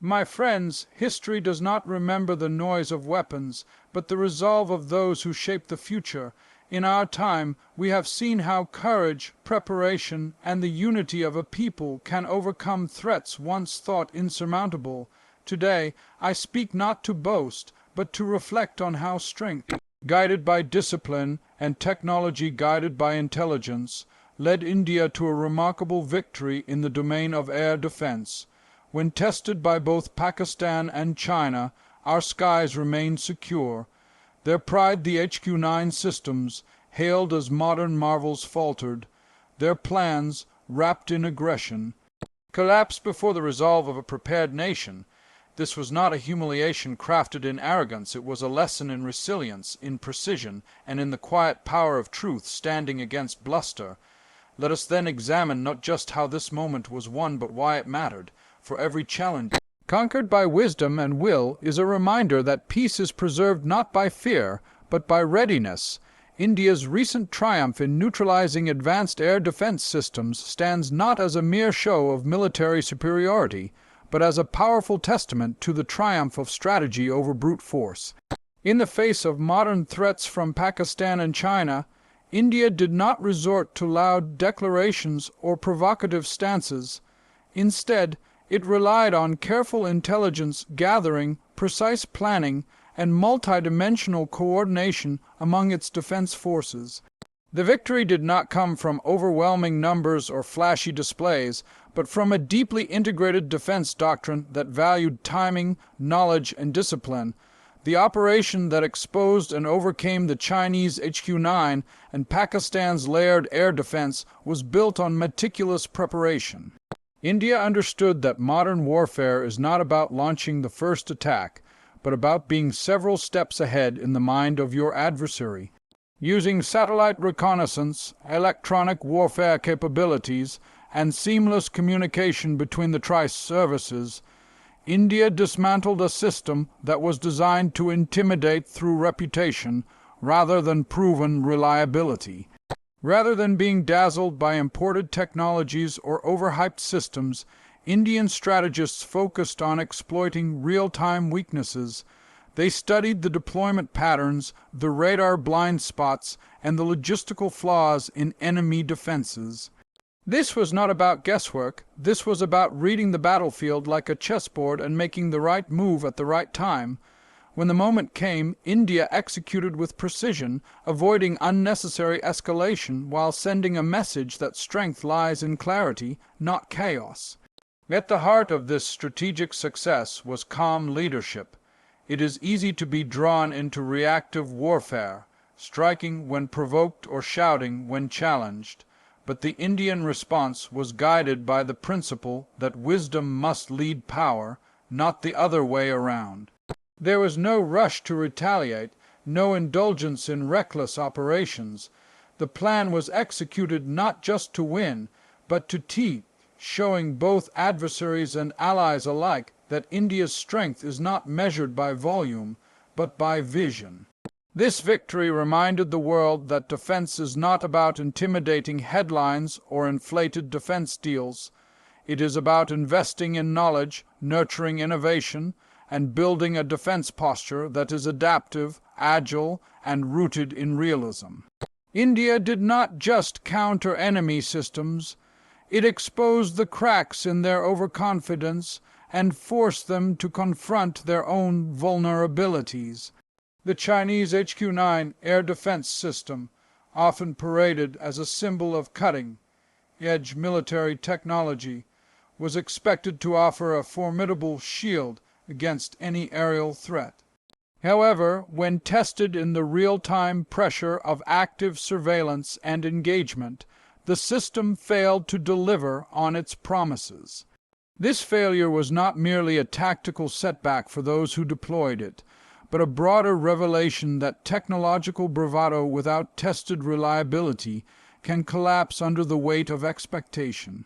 My friends, history does not remember the noise of weapons, but the resolve of those who shape the future. In our time, we have seen how courage, preparation, and the unity of a people can overcome threats once thought insurmountable. Today, I speak not to boast, but to reflect on how strength, guided by discipline, and technology guided by intelligence, led India to a remarkable victory in the domain of air defense. When tested by both Pakistan and China, our skies remained secure. Their pride, the HQ-9 systems, hailed as modern marvels, faltered. Their plans, wrapped in aggression, collapsed before the resolve of a prepared nation. This was not a humiliation crafted in arrogance. It was a lesson in resilience, in precision, and in the quiet power of truth standing against bluster. Let us then examine not just how this moment was won, but why it mattered. For every challenge conquered by wisdom and will is a reminder that peace is preserved not by fear, but by readiness. India's recent triumph in neutralizing advanced air defense systems stands not as a mere show of military superiority, but as a powerful testament to the triumph of strategy over brute force. In the face of modern threats from Pakistan and China, India did not resort to loud declarations or provocative stances. Instead, it relied on careful intelligence gathering, precise planning, and multidimensional coordination among its defense forces. The victory did not come from overwhelming numbers or flashy displays, but from a deeply integrated defense doctrine that valued timing, knowledge, and discipline. The operation that exposed and overcame the Chinese HQ-9 and Pakistan's layered air defense was built on meticulous preparation. India understood that modern warfare is not about launching the first attack, but about being several steps ahead in the mind of your adversary. Using satellite reconnaissance, electronic warfare capabilities, and seamless communication between the tri-services, India dismantled a system that was designed to intimidate through reputation rather than proven reliability. Rather than being dazzled by imported technologies or overhyped systems, Indian strategists focused on exploiting real-time weaknesses. They studied the deployment patterns, the radar blind spots, and the logistical flaws in enemy defenses. This was not about guesswork. This was about reading the battlefield like a chessboard and making the right move at the right time. When the moment came, India executed with precision, avoiding unnecessary escalation while sending a message that strength lies in clarity, not chaos. At the heart of this strategic success was calm leadership. It is easy to be drawn into reactive warfare, striking when provoked or shouting when challenged. But the Indian response was guided by the principle that wisdom must lead power, not the other way around. There was no rush to retaliate, no indulgence in reckless operations. The plan was executed not just to win, but to teach, showing both adversaries and allies alike that India's strength is not measured by volume, but by vision. This victory reminded the world that defense is not about intimidating headlines or inflated defense deals. It is about investing in knowledge, nurturing innovation, and building a defense posture that is adaptive, agile, and rooted in realism. India did not just counter enemy systems. It exposed the cracks in their overconfidence and forced them to confront their own vulnerabilities. The Chinese HQ-9 air defense system, often paraded as a symbol of cutting-edge military technology, was expected to offer a formidable shield against any aerial threat. However, when tested in the real-time pressure of active surveillance and engagement, the system failed to deliver on its promises. This failure was not merely a tactical setback for those who deployed it, but a broader revelation that technological bravado without tested reliability can collapse under the weight of expectation.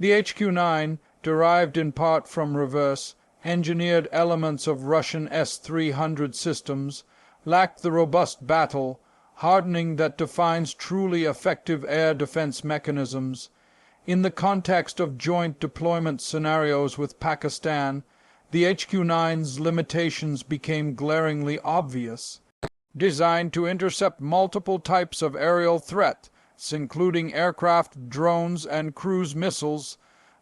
The HQ-9, derived in part from reverse engineered elements of Russian S-300 systems, lacked the robust battle hardening that defines truly effective air defense mechanisms. In the context of joint deployment scenarios with Pakistan, the HQ-9's limitations became glaringly obvious. Designed to intercept multiple types of aerial threat, including aircraft, drones, and cruise missiles,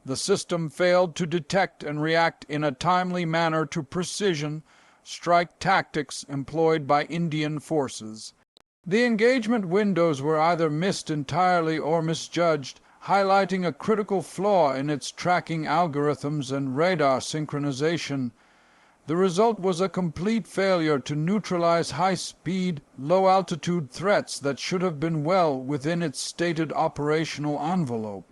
the system failed to detect and react in a timely manner to precision strike tactics employed by Indian forces. The engagement windows were either missed entirely or misjudged, highlighting a critical flaw in its tracking algorithms and radar synchronization. The result was a complete failure to neutralize high-speed, low-altitude threats that should have been well within its stated operational envelope.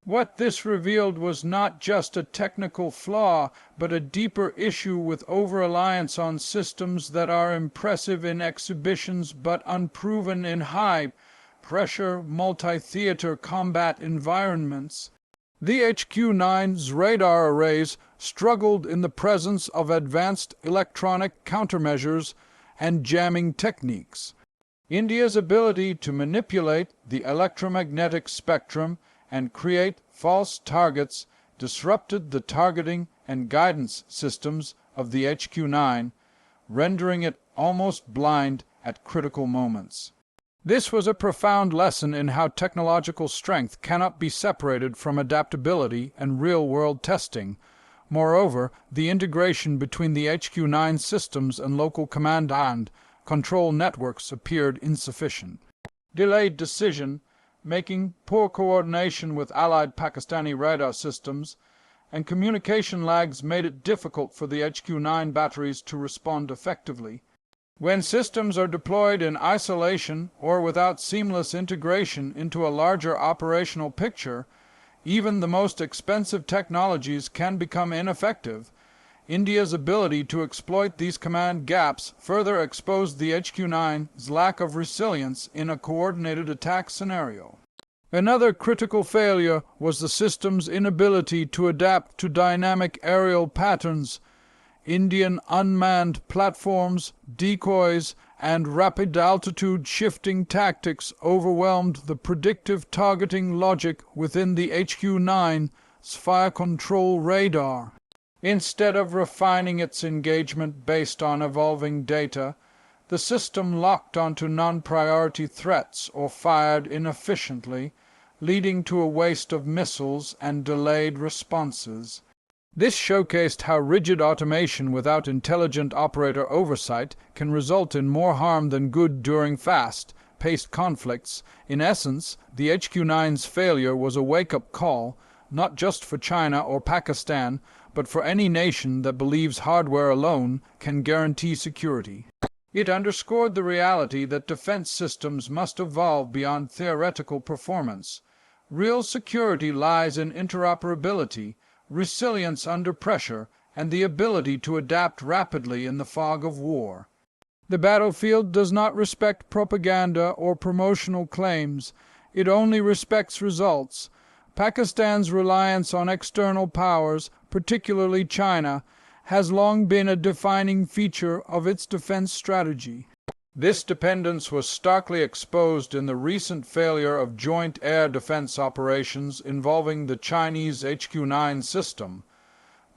What this revealed was not just a technical flaw, but a deeper issue with over-reliance on systems that are impressive in exhibitions but unproven in high-pressure, multi-theater combat environments. The HQ-9's radar arrays struggled in the presence of advanced electronic countermeasures and jamming techniques. India's ability to manipulate the electromagnetic spectrum and create false targets disrupted the targeting and guidance systems of the HQ-9, rendering it almost blind at critical moments. This was a profound lesson in how technological strength cannot be separated from adaptability and real-world testing. Moreover, the integration between the HQ-9 systems and local command and control networks appeared insufficient. Delayed decision-making, poor coordination with allied Pakistani radar systems, and communication lags made it difficult for the HQ-9 batteries to respond effectively. When systems are deployed in isolation or without seamless integration into a larger operational picture, even the most expensive technologies can become ineffective. India's ability to exploit these command gaps further exposed the HQ-9's lack of resilience in a coordinated attack scenario. Another critical failure was the system's inability to adapt to dynamic aerial patterns. Indian unmanned platforms, decoys, and rapid altitude shifting tactics overwhelmed the predictive targeting logic within the HQ-9's fire control radar. Instead of refining its engagement based on evolving data, the system locked onto non-priority threats or fired inefficiently, leading to a waste of missiles and delayed responses. This showcased how rigid automation without intelligent operator oversight can result in more harm than good during fast-paced conflicts. In essence, the HQ-9's failure was a wake-up call, not just for China or Pakistan, but for any nation that believes hardware alone can guarantee security. It underscored the reality that defense systems must evolve beyond theoretical performance. Real security lies in interoperability, resilience under pressure, and the ability to adapt rapidly in the fog of war. The battlefield does not respect propaganda or promotional claims. It only respects results. Pakistan's reliance on external powers, particularly China, has long been a defining feature of its defense strategy. This dependence was starkly exposed in the recent failure of joint air defense operations involving the Chinese HQ-9 system.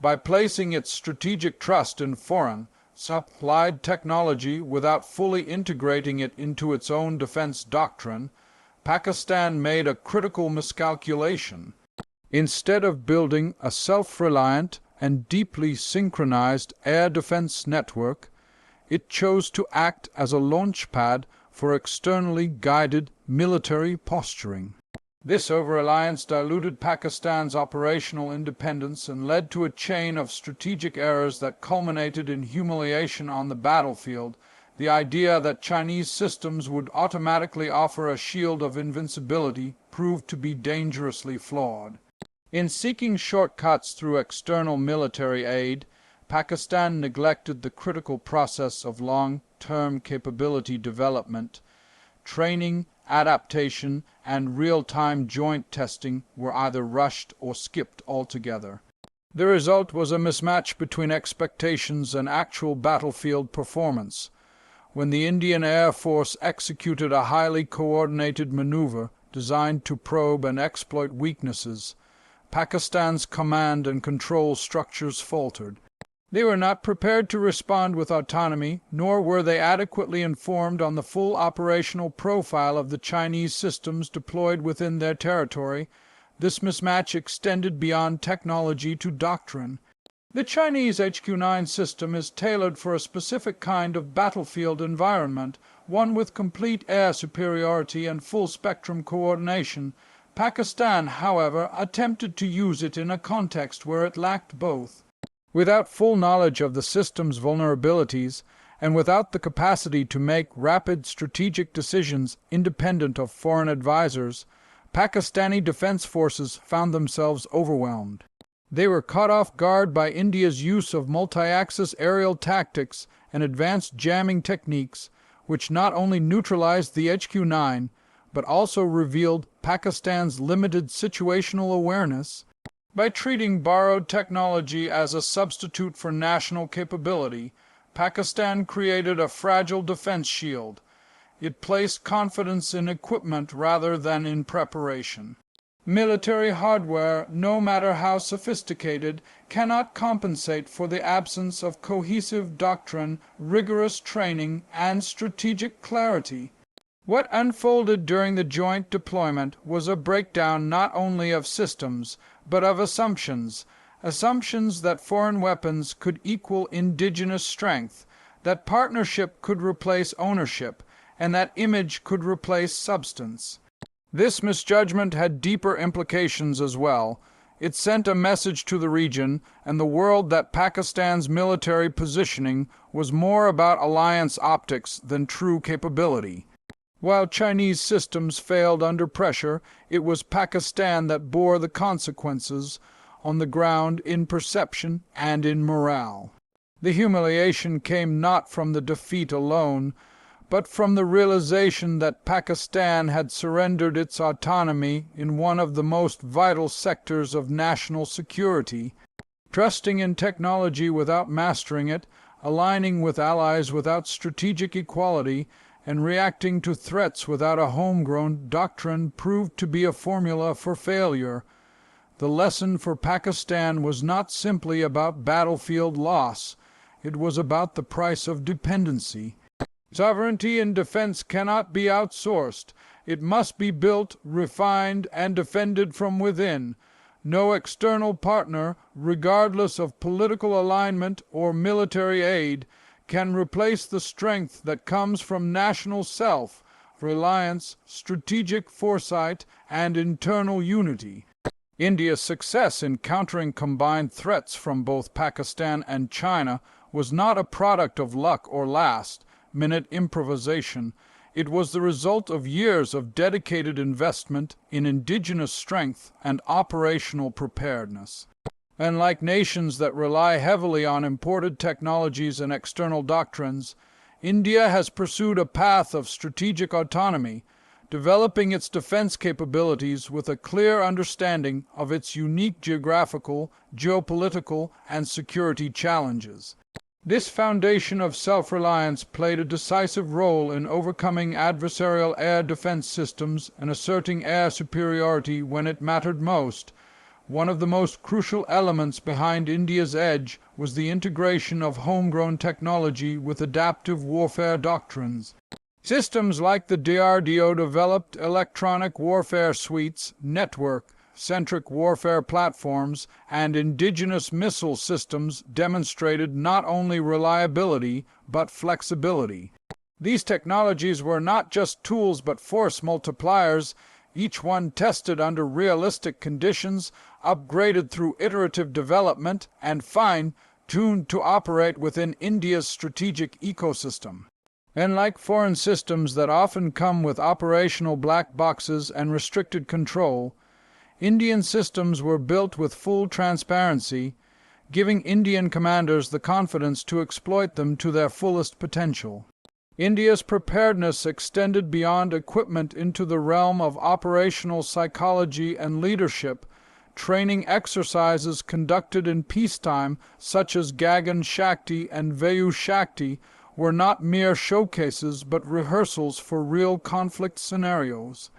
By placing its strategic trust in foreign, supplied technology without fully integrating it into its own defense doctrine, Pakistan made a critical miscalculation. Instead of building a self-reliant and deeply synchronized air defense network, it chose to act as a launchpad for externally guided military posturing. This over-reliance diluted Pakistan's operational independence and led to a chain of strategic errors that culminated in humiliation on the battlefield. The idea that Chinese systems would automatically offer a shield of invincibility proved to be dangerously flawed. In seeking shortcuts through external military aid, Pakistan neglected the critical process of long-term capability development. Training, adaptation, and real-time joint testing were either rushed or skipped altogether. The result was a mismatch between expectations and actual battlefield performance. When the Indian Air Force executed a highly coordinated maneuver designed to probe and exploit weaknesses, Pakistan's command and control structures faltered. They were not prepared to respond with autonomy, nor were they adequately informed on the full operational profile of the Chinese systems deployed within their territory. This mismatch extended beyond technology to doctrine. The Chinese HQ-9 system is tailored for a specific kind of battlefield environment, one with complete air superiority and full-spectrum coordination. Pakistan, however, attempted to use it in a context where it lacked both. Without full knowledge of the system's vulnerabilities, and without the capacity to make rapid strategic decisions independent of foreign advisors, Pakistani defense forces found themselves overwhelmed. They were caught off guard by India's use of multi-axis aerial tactics and advanced jamming techniques, which not only neutralized the HQ-9, but also revealed Pakistan's limited situational awareness. By treating borrowed technology as a substitute for national capability, Pakistan created a fragile defense shield. It placed confidence in equipment rather than in preparation. Military hardware, no matter how sophisticated, cannot compensate for the absence of cohesive doctrine, rigorous training, and strategic clarity. What unfolded during the joint deployment was a breakdown not only of systems, but of assumptions that foreign weapons could equal indigenous strength, that partnership could replace ownership, and that image could replace substance. This misjudgment had deeper implications as well. It sent a message to the region and the world that Pakistan's military positioning was more about alliance optics than true capability. While Chinese systems failed under pressure, it was Pakistan that bore the consequences on the ground in perception and in morale. The humiliation came not from the defeat alone, but from the realization that Pakistan had surrendered its autonomy in one of the most vital sectors of national security. Trusting in technology without mastering it, aligning with allies without strategic equality, and reacting to threats without a homegrown doctrine proved to be a formula for failure. The lesson for Pakistan was not simply about battlefield loss. It was about the price of dependency. Sovereignty in defense cannot be outsourced. It must be built, refined, and defended from within. No external partner, regardless of political alignment or military aid, can replace the strength that comes from national self-reliance, strategic foresight, and internal unity. India's success in countering combined threats from both Pakistan and China was not a product of luck or last-minute improvisation. It was the result of years of dedicated investment in indigenous strength and operational preparedness. And like nations that rely heavily on imported technologies and external doctrines, India has pursued a path of strategic autonomy, developing its defense capabilities with a clear understanding of its unique geographical, geopolitical, and security challenges. This foundation of self-reliance played a decisive role in overcoming adversarial air defense systems and asserting air superiority when it mattered most. One of the most crucial elements behind India's edge was the integration of homegrown technology with adaptive warfare doctrines. Systems like the DRDO developed electronic warfare suites, network-centric warfare platforms, and indigenous missile systems demonstrated not only reliability but flexibility. These technologies were not just tools but force multipliers, each one tested under realistic conditions, upgraded through iterative development, and fine-tuned to operate within India's strategic ecosystem. And like foreign systems that often come with operational black boxes and restricted control, Indian systems were built with full transparency, giving Indian commanders the confidence to exploit them to their fullest potential. India's preparedness extended beyond equipment into the realm of operational psychology and leadership. Training exercises conducted in peacetime, such as Gagan Shakti and Vayu Shakti, were not mere showcases but rehearsals for real conflict scenarios.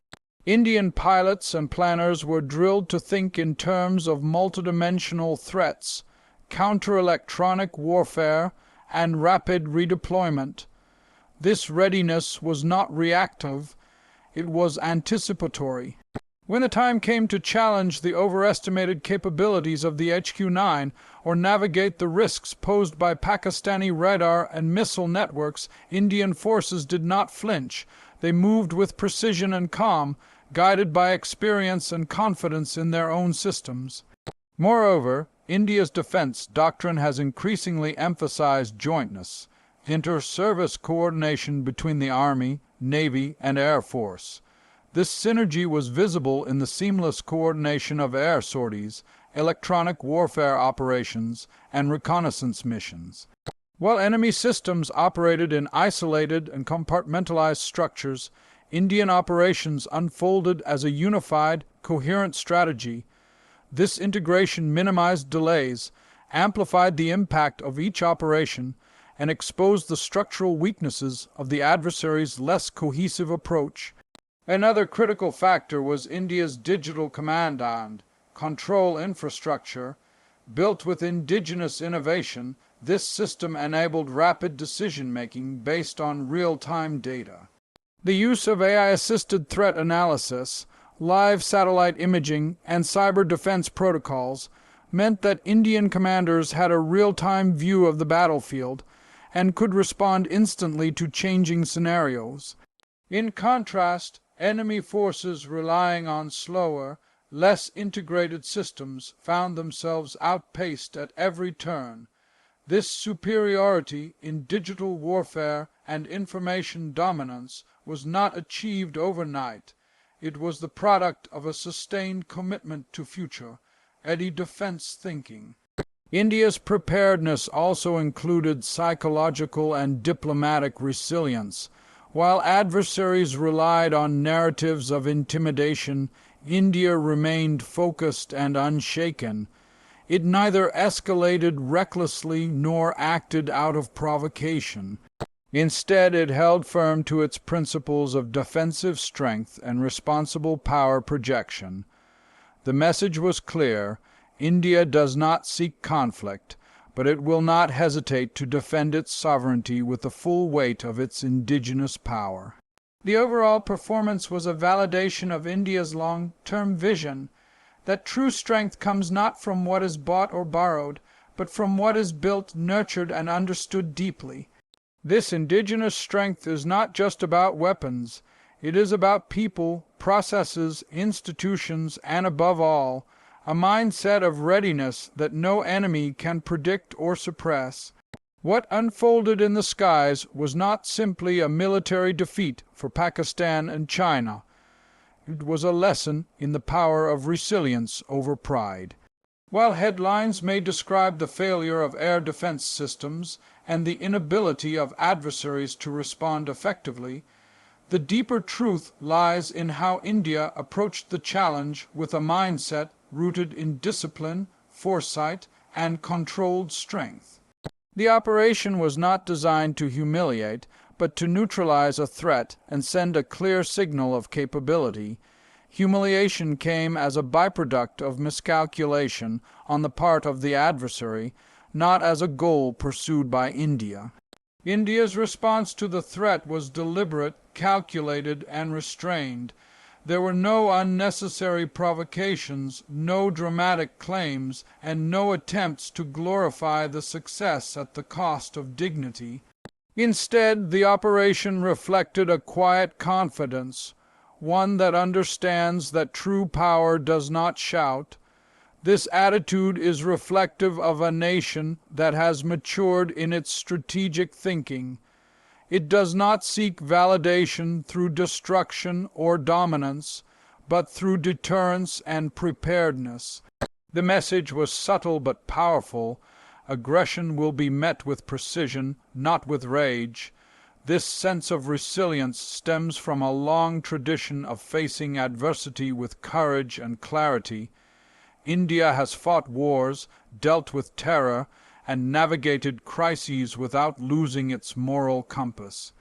Indian pilots and planners were drilled to think in terms of multidimensional threats, counter-electronic warfare, and rapid redeployment. This readiness was not reactive, it was anticipatory. When the time came to challenge the overestimated capabilities of the HQ-9 or navigate the risks posed by Pakistani radar and missile networks, Indian forces did not flinch. They moved with precision and calm, guided by experience and confidence in their own systems. Moreover, India's defense doctrine has increasingly emphasized jointness, inter-service coordination between the Army, Navy, and Air Force. This synergy was visible in the seamless coordination of air sorties, electronic warfare operations, and reconnaissance missions. While enemy systems operated in isolated and compartmentalized structures, Indian operations unfolded as a unified, coherent strategy. This integration minimized delays, amplified the impact of each operation, and exposed the structural weaknesses of the adversary's less cohesive approach. Another critical factor was India's digital command and control infrastructure. Built with indigenous innovation, this system enabled rapid decision-making based on real-time data. The use of AI-assisted threat analysis, live satellite imaging, and cyber defense protocols meant that Indian commanders had a real-time view of the battlefield and could respond instantly to changing scenarios. In contrast, enemy forces relying on slower, less integrated systems found themselves outpaced at every turn. This superiority in digital warfare and information dominance was not achieved overnight. It was the product of a sustained commitment to future, defense thinking. India's preparedness also included psychological and diplomatic resilience. While adversaries relied on narratives of intimidation, India remained focused and unshaken. It neither escalated recklessly nor acted out of provocation. Instead, it held firm to its principles of defensive strength and responsible power projection. The message was clear: India does not seek conflict, but it will not hesitate to defend its sovereignty with the full weight of its indigenous power. The overall performance was a validation of India's long-term vision, that true strength comes not from what is bought or borrowed, but from what is built, nurtured, and understood deeply. This indigenous strength is not just about weapons. It is about people, processes, institutions, and above all, a mindset of readiness that no enemy can predict or suppress. What unfolded in the skies was not simply a military defeat for Pakistan and China. It was a lesson in the power of resilience over pride. While headlines may describe the failure of air defense systems and the inability of adversaries to respond effectively, the deeper truth lies in how India approached the challenge with a mindset rooted in discipline, foresight, and controlled strength. The operation was not designed to humiliate, but to neutralize a threat and send a clear signal of capability. Humiliation came as a byproduct of miscalculation on the part of the adversary, not as a goal pursued by India. India's response to the threat was deliberate, calculated, and restrained. There were no unnecessary provocations, no dramatic claims, and no attempts to glorify the success at the cost of dignity. Instead, the operation reflected a quiet confidence, one that understands that true power does not shout. This attitude is reflective of a nation that has matured in its strategic thinking. It does not seek validation through destruction or dominance, but through deterrence and preparedness. The message was subtle but powerful. Aggression will be met with precision, not with rage. This sense of resilience stems from a long tradition of facing adversity with courage and clarity. India has fought wars, dealt with terror, and navigated crises without losing its moral compass.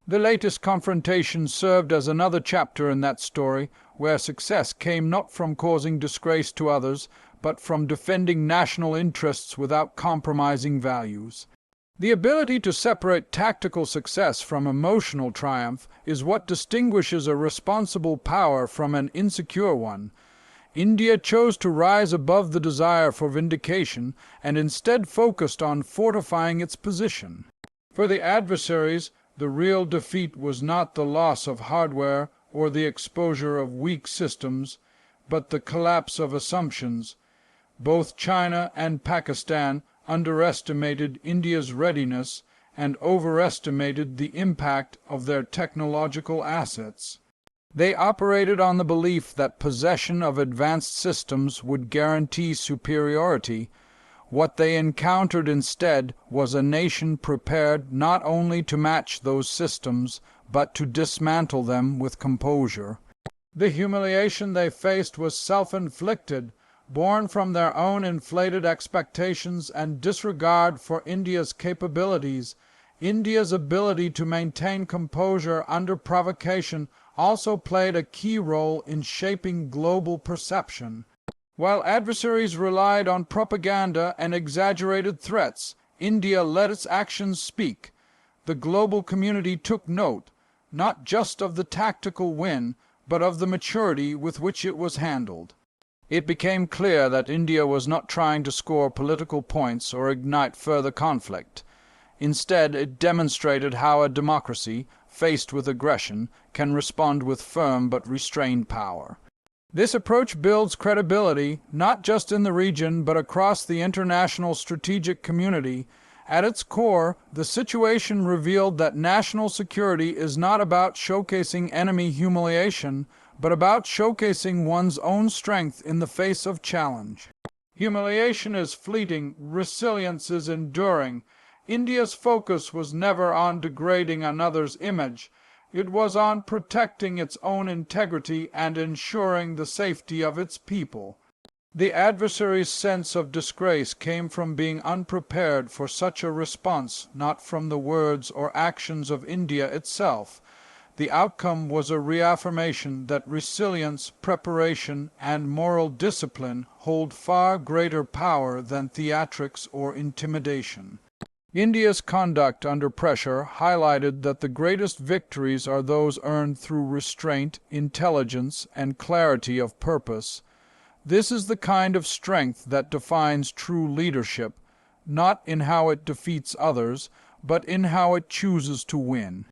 The latest confrontation served as another chapter in that story, where success came not from causing disgrace to others, but from defending national interests without compromising values. The ability to separate tactical success from emotional triumph is what distinguishes a responsible power from an insecure one. India chose to rise above the desire for vindication and instead focused on fortifying its position. For the adversaries, the real defeat was not the loss of hardware or the exposure of weak systems, but the collapse of assumptions. Both China and Pakistan underestimated India's readiness and overestimated the impact of their technological assets. They operated on the belief that possession of advanced systems would guarantee superiority. What they encountered instead was a nation prepared not only to match those systems, but to dismantle them with composure. The humiliation they faced was self-inflicted, born from their own inflated expectations and disregard for India's capabilities. India's ability to maintain composure under provocation also played a key role in shaping global perception. While adversaries relied on propaganda and exaggerated threats, India let its actions speak. The global community took note, not just of the tactical win, but of the maturity with which it was handled. It became clear that India was not trying to score political points or ignite further conflict. Instead, it demonstrated how a democracy, faced with aggression, can respond with firm but restrained power. This approach builds credibility, not just in the region, but across the international strategic community. At its core, the situation revealed that national security is not about showcasing enemy humiliation, but about showcasing one's own strength in the face of challenge. Humiliation is fleeting, resilience is enduring. India's focus was never on degrading another's image. It was on protecting its own integrity and ensuring the safety of its people. The adversary's sense of disgrace came from being unprepared for such a response, not from the words or actions of India itself. The outcome was a reaffirmation that resilience, preparation, and moral discipline hold far greater power than theatrics or intimidation. India's conduct under pressure highlighted that the greatest victories are those earned through restraint, intelligence, and clarity of purpose. This is the kind of strength that defines true leadership, not in how it defeats others, but in how it chooses to win.